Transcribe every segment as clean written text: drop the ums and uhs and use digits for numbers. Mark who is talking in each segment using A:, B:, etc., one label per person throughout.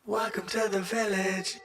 A: Welcome to the village.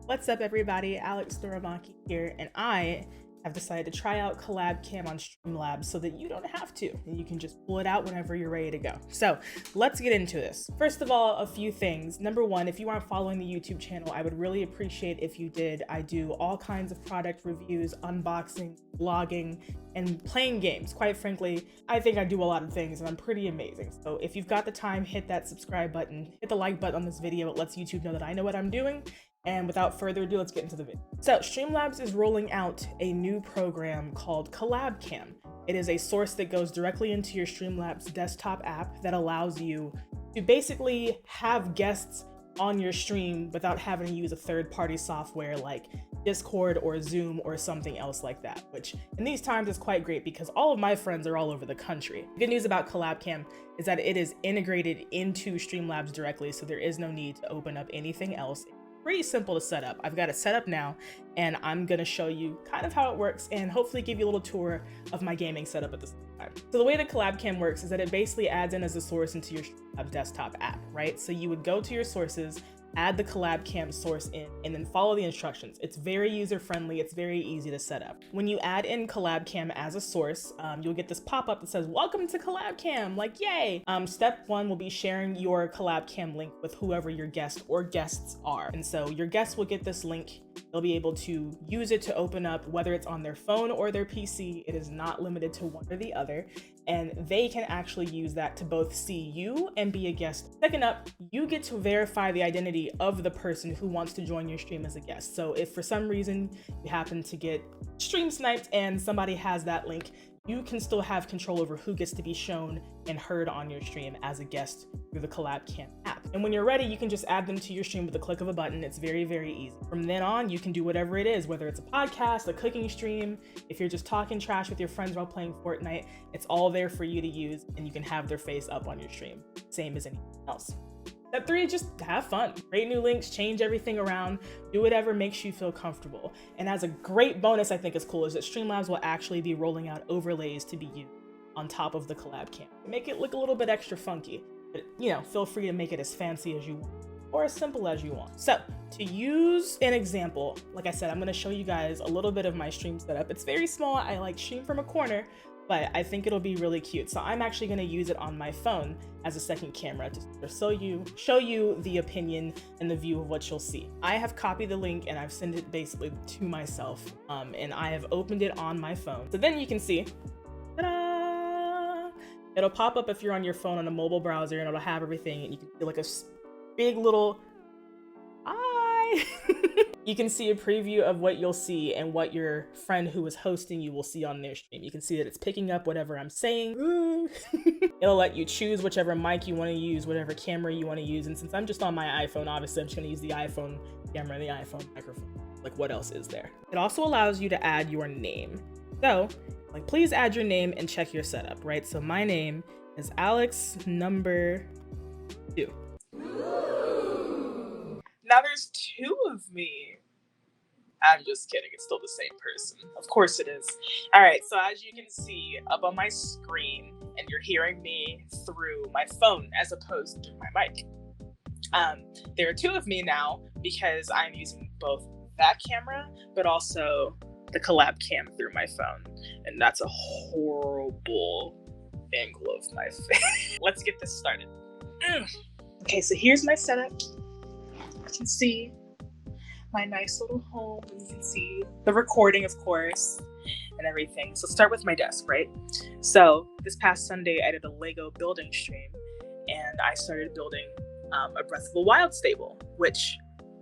B: What's up, everybody? AlexNorimaki here, and I have decided to try out Collab Cam on Streamlabs so that you don't have to, and you can just pull it out whenever you're ready to go. So let's get into this. First of all, a few things. Number one, if you aren't following the YouTube channel, I would really appreciate if you did. I do all kinds of product reviews, unboxing, vlogging, and playing games. Quite frankly, I think I do a lot of things and I'm pretty amazing. So if you've got the time, hit that subscribe button, hit the like button on this video. It lets YouTube know that I know what I'm doing. And without further ado, let's get into the video. So Streamlabs is rolling out a new program called Collab Cam. It is a source that goes directly into your Streamlabs desktop app that allows you to basically have guests on your stream without having to use a third-party software like Discord or Zoom or something else like that, which in these times is quite great because all of my friends are all over the country. The good news about Collab Cam is that it is integrated into Streamlabs directly, so there is no need to open up anything else. Pretty simple to set up. I've got it set up now, and I'm gonna show you kind of how it works and hopefully give you a little tour of my gaming setup at the same time. So the way that Collab Cam works is that it basically adds in as a source into your Streamlabs desktop app, right? So you would go to your sources, add the Collab Cam source in, and then follow the instructions. It's very user-friendly, it's very easy to set up. When you add in Collab Cam as a source, you'll get this pop-up that says, welcome to Collab Cam, like yay! Step one will be sharing your Collab Cam link with whoever your guest or guests are. And so your guests will get this link, they'll be able to use it to open up, whether it's on their phone or their PC, it is not limited to one or the other. And they can actually use that to both see you and be a guest. Second up, you get to verify the identity of the person who wants to join your stream as a guest. So if for some reason you happen to get stream sniped and somebody has that link, you can still have control over who gets to be shown and heard on your stream as a guest through the Collab Cam app. And when you're ready, you can just add them to your stream with a click of a button. It's very, very easy. From then on, you can do whatever it is, whether it's a podcast, a cooking stream, if you're just talking trash with your friends while playing Fortnite, it's all there for you to use and you can have their face up on your stream, same as anything else. Step three, just have fun. Create new links, change everything around, do whatever makes you feel comfortable. And as a great bonus, I think is cool, is that Streamlabs will actually be rolling out overlays to be used on top of the Collab Cam. Make it look a little bit extra funky, but feel free to make it as fancy as you want or as simple as you want. So to use an example, like I said, I'm gonna show you guys a little bit of my stream setup. It's very small, I like stream from a corner, but I think it'll be really cute. So I'm actually gonna use it on my phone as a second camera to show you the opinion and the view of what you'll see. I have copied the link and I've sent it basically to myself, and I have opened it on my phone. So then you can see, ta-da! It'll pop up if you're on your phone on a mobile browser and it'll have everything and you can see like a big little, hi! You can see a preview of what you'll see and what your friend who is hosting you will see on their stream. You can see that it's picking up whatever I'm saying. It'll let you choose whichever mic you want to use, whatever camera you want to use. And since I'm just on my iPhone, obviously I'm just going to use the iPhone camera and the iPhone microphone. Like what else is there? It also allows you to add your name. So like, please add your name and check your setup, right? So my name is Alex number 2. Now there's 2 of me. I'm just kidding, it's still the same person. Of course it is. All right, so as you can see up on my screen, and you're hearing me through my phone as opposed to my mic. There are 2 of me now because I'm using both that camera, but also the Collab Cam through my phone. And that's a horrible angle of my face. Let's get this started. Okay, so here's my setup. You can see my nice little home, and you can see the recording, of course, and everything. So let's start with my desk, right? So this past Sunday, I did a Lego building stream, and I started building a Breath of the Wild stable, which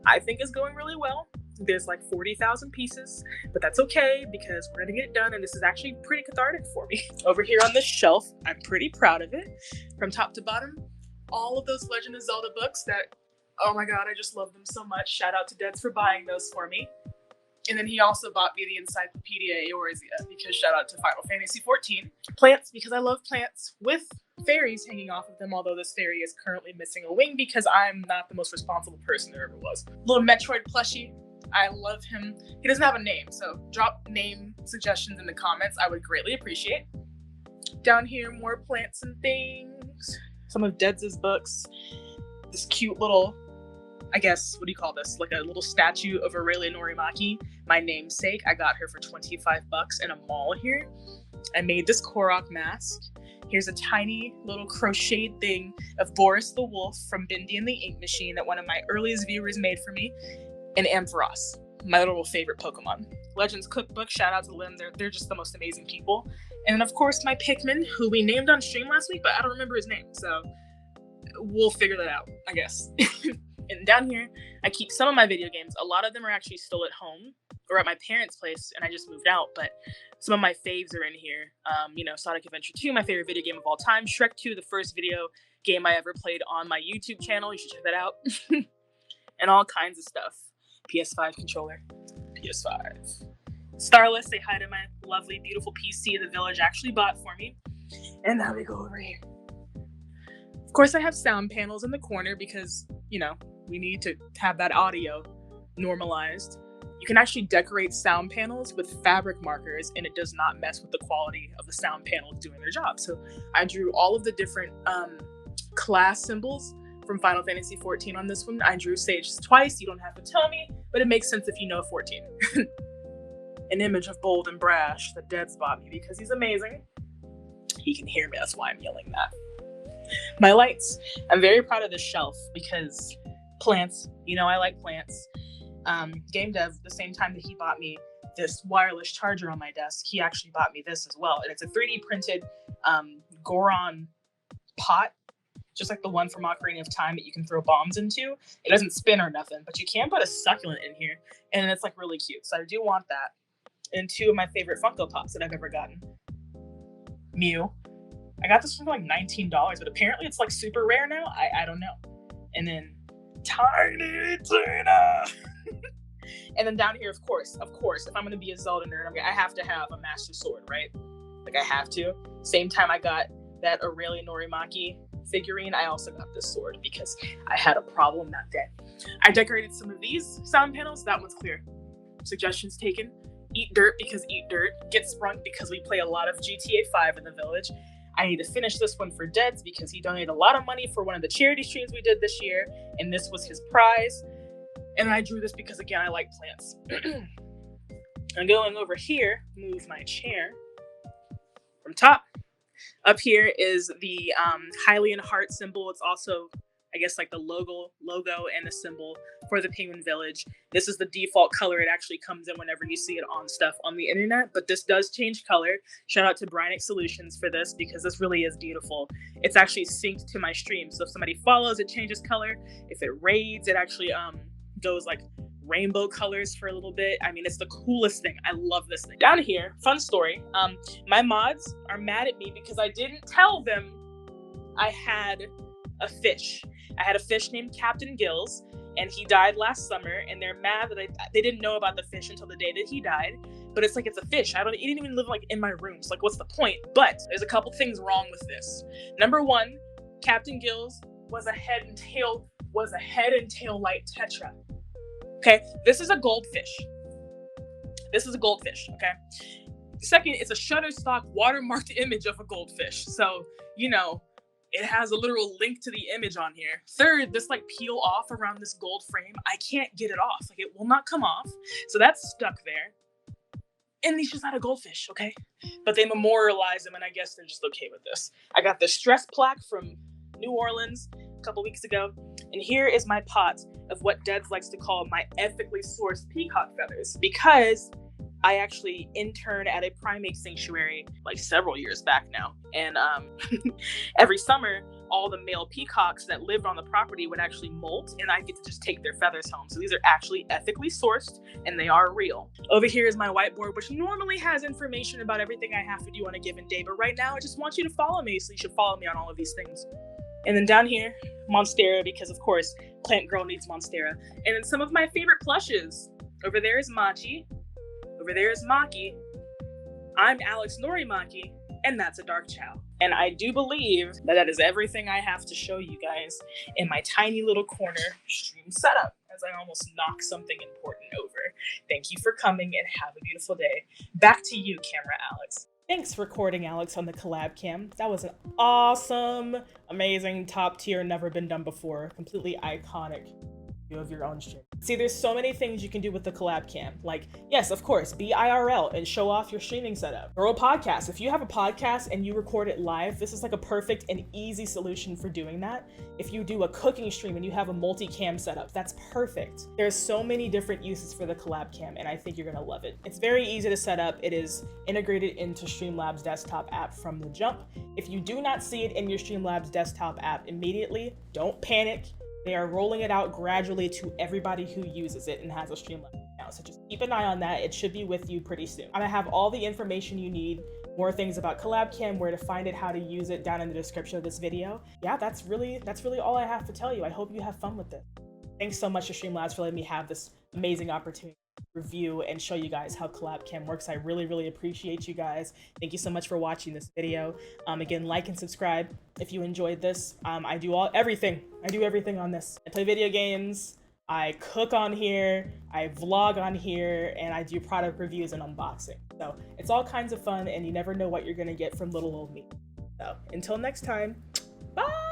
B: I think is going really well. There's like 40,000 pieces, but that's okay because we're gonna get it done, and this is actually pretty cathartic for me. Over here on this shelf, I'm pretty proud of it. From top to bottom, all of those Legend of Zelda books that, oh my god, I just love them so much. Shout out to Deds for buying those for me. And then he also bought me the Encyclopedia Eorzea because shout out to Final Fantasy XIV. Plants, because I love plants with fairies hanging off of them, although this fairy is currently missing a wing because I'm not the most responsible person there ever was. Little Metroid plushie. I love him. He doesn't have a name, so drop name suggestions in the comments. I would greatly appreciate. Down here, more plants and things. Some of Deds' books. This cute little I guess, what do you call this? Like a little statue of AlexNorimaki, my namesake. I got her for $25 in a mall here. I made this Korok mask. Here's a tiny little crocheted thing of Boris the Wolf from Bindi and the Ink Machine that one of my earliest viewers made for me. And Ampharos, my little favorite Pokemon. Legends Cookbook, shout out to them. They're just the most amazing people. And then of course my Pikmin, who we named on stream last week, but I don't remember his name, so we'll figure that out, I guess. And down here, I keep some of my video games. A lot of them are actually still at home or at my parents' place, and I just moved out, but some of my faves are in here. Sonic Adventure 2, my favorite video game of all time. Shrek 2, the first video game I ever played on my YouTube channel. You should check that out. And all kinds of stuff. PS5 controller. PS5. Starless, say hi to my lovely, beautiful PC the village actually bought for me. And now we go over here. Of course, I have sound panels in the corner because, we need to have that audio normalized. You can actually decorate sound panels with fabric markers, and it does not mess with the quality of the sound panels doing their job. So I drew all of the different class symbols from Final Fantasy XIV on this one. I drew Sage twice. You don't have to tell me, but it makes sense if you know 14. An image of Bold and Brash that Dead's bought me because he's amazing. He can hear me, that's why I'm yelling that. My lights. I'm very proud of this shelf because plants, I like plants. Game Dev, the same time that he bought me this wireless charger on my desk, he actually bought me this as well. And it's a 3D printed Goron pot, just like the one from Ocarina of Time that you can throw bombs into. It doesn't spin or nothing, but you can put a succulent in here, and it's like really cute. So I do want that. And two of my favorite Funko Pops that I've ever gotten. Mew. I got this one for like $19, but apparently it's like super rare now. I don't know. And then Tiny Tina. And then down here, of course, if I'm going to be a Zelda nerd, I have to have a Master Sword, right? Like I have to. Same time I got that AlexNorimaki figurine, I also got this sword because I had a problem that day. I decorated some of these sound panels. That one's clear. Suggestions taken. Eat dirt because eat dirt. Get sprunk because we play a lot of GTA 5 in the village. I need to finish this one for Deads because he donated a lot of money for one of the charity streams we did this year, and this was his prize. And I drew this because, again, I like plants. I'm going over here, move my chair from top. Up here is the Hylian heart symbol. It's also, I guess, like the logo and the symbol for the Penguin Village. This is the default color. It actually comes in whenever you see it on stuff on the internet, but this does change color. Shout out to Brynic Solutions for this because this really is beautiful. It's actually synced to my stream. So if somebody follows, it changes color. If it raids, it actually goes like rainbow colors for a little bit. I mean, it's the coolest thing. I love this thing. Down here, fun story. My mods are mad at me because I didn't tell them I had a fish. I had a fish named Captain Gills, and he died last summer, and they're mad that they didn't know about the fish until the day that he died. But it's like, it's a fish. It didn't even live like in my room. So like, what's the point? But there's a couple things wrong with this. Number one, Captain Gills was a head and tail light tetra. Okay, this is a goldfish. Okay? Second, it's a Shutterstock watermarked image of a goldfish. So, it has a literal link to the image on here. Third, this like peel off around this gold frame. I can't get it off. Like, it will not come off. So that's stuck there. And he's just not a goldfish, okay? But they memorialize him, and I guess they're just okay with this. I got this stress plaque from New Orleans a couple weeks ago. And here is my pot of what Deads likes to call my ethically sourced peacock feathers, because I actually interned at a primate sanctuary like several years back now. And every summer, all the male peacocks that lived on the property would actually molt, and I get to just take their feathers home. So these are actually ethically sourced, and they are real. Over here is my whiteboard, which normally has information about everything I have to do on a given day. But right now, I just want you to follow me, so you should follow me on all of these things. And then down here, Monstera, because of course, Plant Girl needs Monstera. And then some of my favorite plushes. Over there is Machi. Over there is Maki. I'm AlexNorimaki, and that's a Dark Chow. And I do believe that is everything I have to show you guys in my tiny little corner stream setup, as I almost knock something important over. Thank you for coming, and have a beautiful day. Back to you, camera Alex. Thanks for recording Alex on the collab cam. That was an awesome, amazing, top tier, never been done before, completely iconic of your own stream. See, there's so many things you can do with the collab cam. Like, yes, of course, be IRL and show off your streaming setup. Or a podcast. If you have a podcast and you record it live, this is like a perfect and easy solution for doing that. If you do a cooking stream and you have a multi-cam setup, that's perfect. There's so many different uses for the collab cam, and I think you're gonna love it. It's very easy to set up. It is integrated into Streamlabs desktop app from the jump. If you do not see it in your Streamlabs desktop app immediately, don't panic. They are rolling it out gradually to everybody who uses it and has a Streamlabs account. So just keep an eye on that. It should be with you pretty soon. I'm gonna have all the information you need, more things about collab cam, where to find it, how to use it, down in the description of this video. Yeah, that's really all I have to tell you. I hope you have fun with this. Thanks so much to Streamlabs for letting me have this amazing opportunity to review and show you guys how collab cam works. I really appreciate you guys. Thank you so much for watching this video. Again, like and subscribe if you enjoyed this. I do everything. I do everything on this. I play video games, I cook on here, I vlog on here, and I do product reviews and unboxing. So it's all kinds of fun, and you never know what you're gonna get from little old me. So until next time, bye!